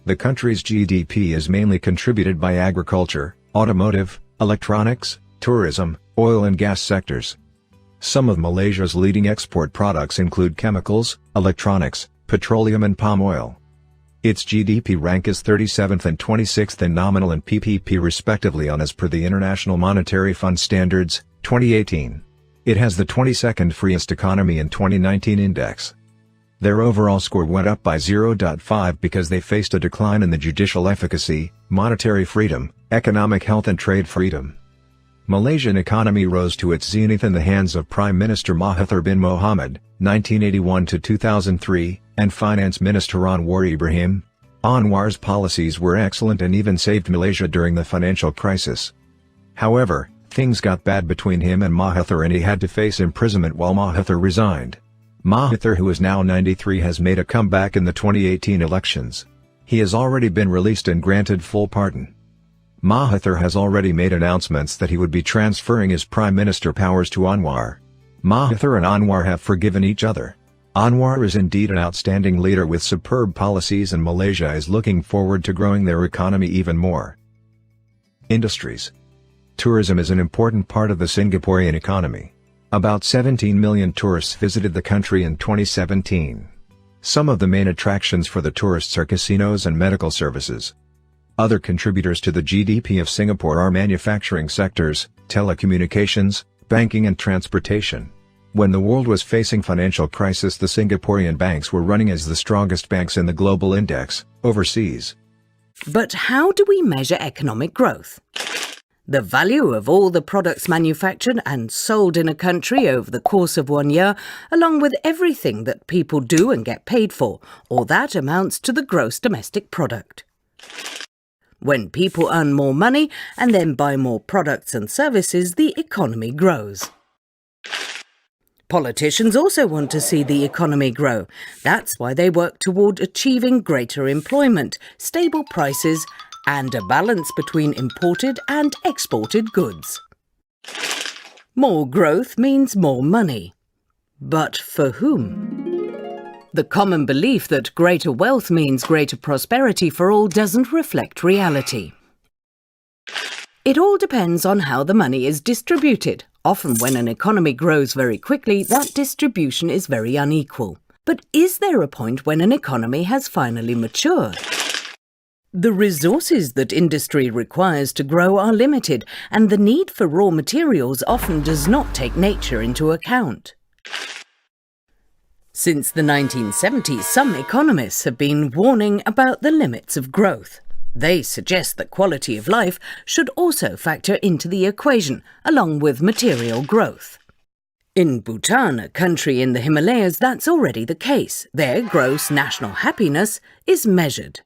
The country's GDP is mainly contributed by agriculture, automotive, electronics, tourism, oil and gas sectors. Some of Malaysia's leading export products include chemicals, electronics, petroleum and palm oil. Its GDP rank is 37th and 26th in nominal and PPP respectively on as per the International Monetary Fund Standards, 2018. It has the 22nd freest economy in 2019 index. Their overall score went up by 0.5 because they faced a decline in the judicial efficacy, monetary freedom, economic health and trade freedom. Malaysian economy rose to its zenith in the hands of Prime Minister Mahathir bin Mohamad, 1981 to 2003, and Finance Minister Anwar Ibrahim. Anwar's policies were excellent and even saved Malaysia during the financial crisis. However, things got bad between him and Mahathir and he had to face imprisonment while Mahathir resigned. Mahathir, who is now 93, has made a comeback in the 2018 elections. He has already been released and granted full pardon. Mahathir has already made announcements that he would be transferring his prime minister powers to Anwar. Mahathir and Anwar have forgiven each other. Anwar is indeed an outstanding leader with superb policies, and Malaysia is looking forward to growing their economy even more. Industries. Tourism is an important part of the Singaporean economy. About 17 million tourists visited the country in 2017. Some of the main attractions for the tourists are casinos and medical services. Other contributors to the GDP of Singapore are manufacturing sectors, telecommunications, banking and transportation. When the world was facing financial crisis, the Singaporean banks were running as the strongest banks in the global index, overseas. But how do we measure economic growth? The value of all the products manufactured and sold in a country over the course of 1 year, along with everything that people do and get paid for, all that amounts to the gross domestic product. When people earn more money and then buy more products and services, the economy grows. Politicians also want to see the economy grow. That's why they work toward achieving greater employment, stable prices, and a balance between imported and exported goods. More growth means more money. But for whom? The common belief that greater wealth means greater prosperity for all doesn't reflect reality. It all depends on how the money is distributed. Often when an economy grows very quickly, that distribution is very unequal. But is there a point when an economy has finally matured? The resources that industry requires to grow are limited, and the need for raw materials often does not take nature into account. Since the 1970s, some economists have been warning about the limits of growth. They suggest that quality of life should also factor into the equation, along with material growth. In Bhutan, a country in the Himalayas, that's already the case. Their gross national happiness is measured.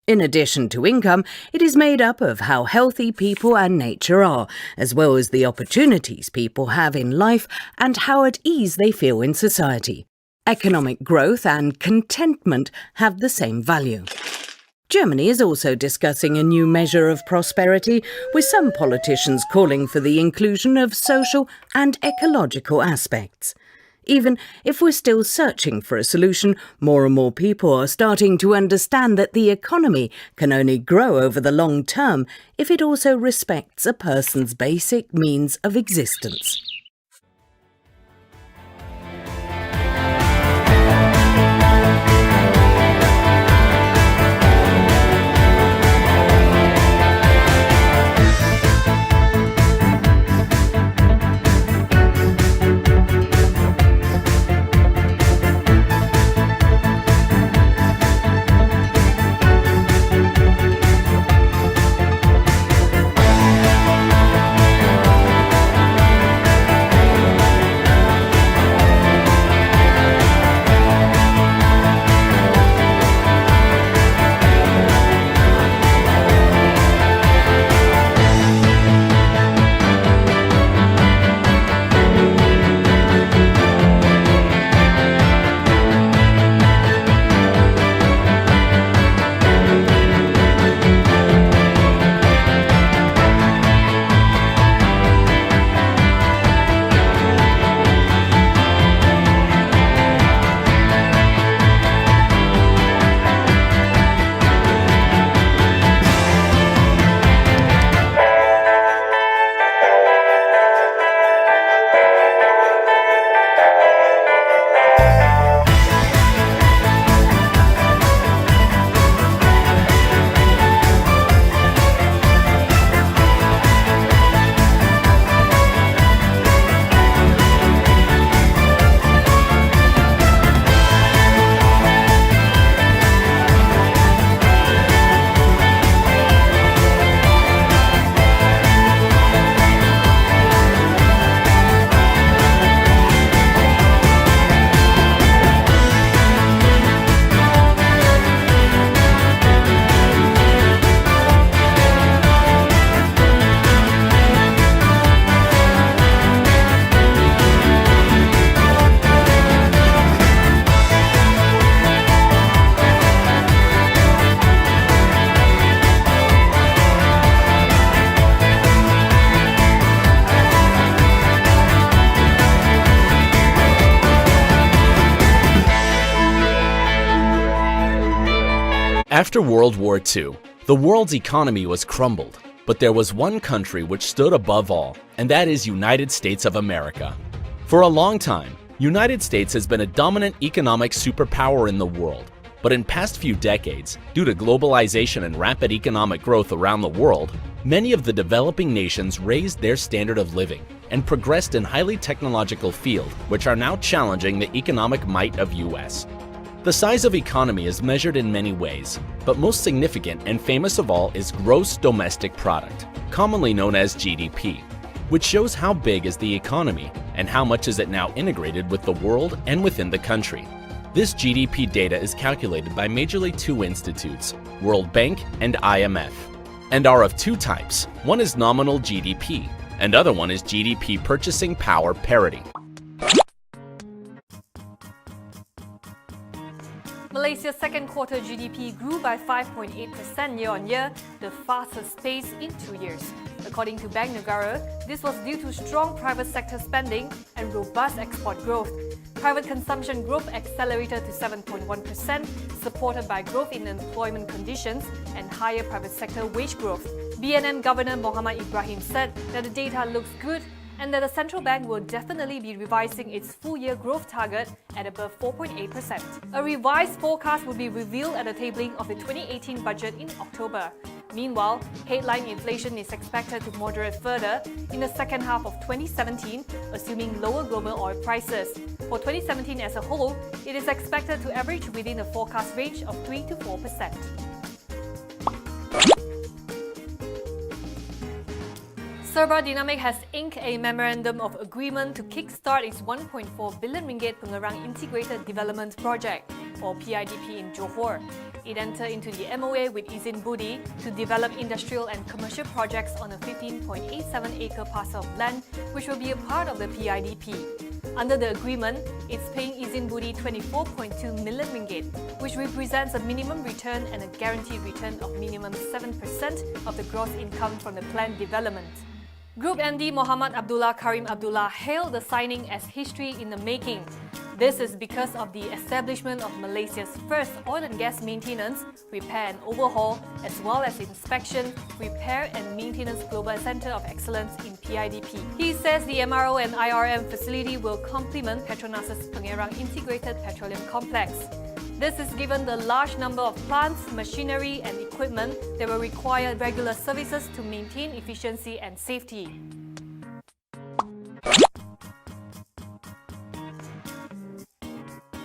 In addition to income, it is made up of how healthy people and nature are, as well as the opportunities people have in life and how at ease they feel in society. Economic growth and contentment have the same value. Germany is also discussing a new measure of prosperity, with some politicians calling for the inclusion of social and ecological aspects. Even if we're still searching for a solution, more and more people are starting to understand that the economy can only grow over the long term if it also respects a person's basic means of existence. After World War II, the world's economy was crumbled, but there was one country which stood above all, and that is United States of America. For a long time, United States has been a dominant economic superpower in the world, but in past few decades, due to globalization and rapid economic growth around the world, many of the developing nations raised their standard of living and progressed in highly technological fields which are now challenging the economic might of US. The size of economy is measured in many ways, but most significant and famous of all is gross domestic product, commonly known as GDP, which shows how big is the economy and how much is it now integrated with the world and within the country. This GDP data is calculated by majorly two institutes, World Bank and IMF, and are of two types. One is nominal GDP, and other one is GDP purchasing power parity. Malaysia's second quarter GDP grew by 5.8% year-on-year, the fastest pace in 2 years. According to Bank Negara, this was due to strong private sector spending and robust export growth. Private consumption growth accelerated to 7.1%, supported by growth in employment conditions and higher private sector wage growth. BNM Governor Muhammad Ibrahim said that the data looks good and that the central bank will definitely be revising its full-year growth target at above 4.8%. A revised forecast will be revealed at the tabling of the 2018 budget in October. Meanwhile, headline inflation is expected to moderate further in the second half of 2017, assuming lower global oil prices. For 2017 as a whole, it is expected to average within a forecast range of 3 to 4%. Serba Dinamik has inked a memorandum of agreement to kickstart its 1.4 billion ringgit Pengerang Integrated Development Project, or PIDP in Johor. It entered into the MOA with Izin Budi to develop industrial and commercial projects on a 15.87-acre parcel of land, which will be a part of the PIDP. Under the agreement, it's paying Izin Budi 24.2 million ringgit, which represents a minimum return and a guaranteed return of minimum 7% of the gross income from the planned development. Group MD Muhammad Abdullah Karim Abdullah hailed the signing as history in the making. This is because of the establishment of Malaysia's first oil and gas maintenance, repair and overhaul, as well as inspection, repair and maintenance global center of excellence in PIDP. He says the MRO and IRM facility will complement Petronas's Pengerang Integrated Petroleum Complex. This is given the large number of plants, machinery and equipment that will require regular services to maintain efficiency and safety.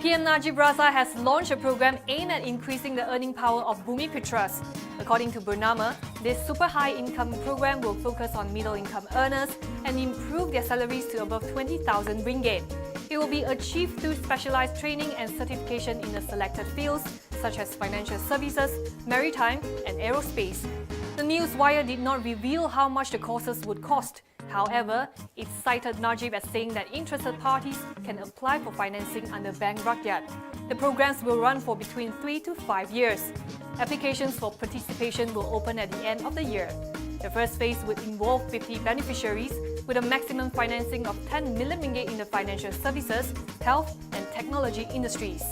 PM Najib Razak has launched a program aimed at increasing the earning power of Bumiputras. According to Bernama, this super high income program will focus on middle income earners and improve their salaries to above 20,000 ringgit. It will be achieved through specialized training and certification in the selected fields such as financial services, maritime, and aerospace. The Newswire did not reveal how much the courses would cost. However, it cited Najib as saying that interested parties can apply for financing under Bank Rakyat. The programs will run for between 3 to 5 years. Applications for participation will open at the end of the year. The first phase would involve 50 beneficiaries with a maximum financing of 10 million ringgit in the financial services, health and technology industries.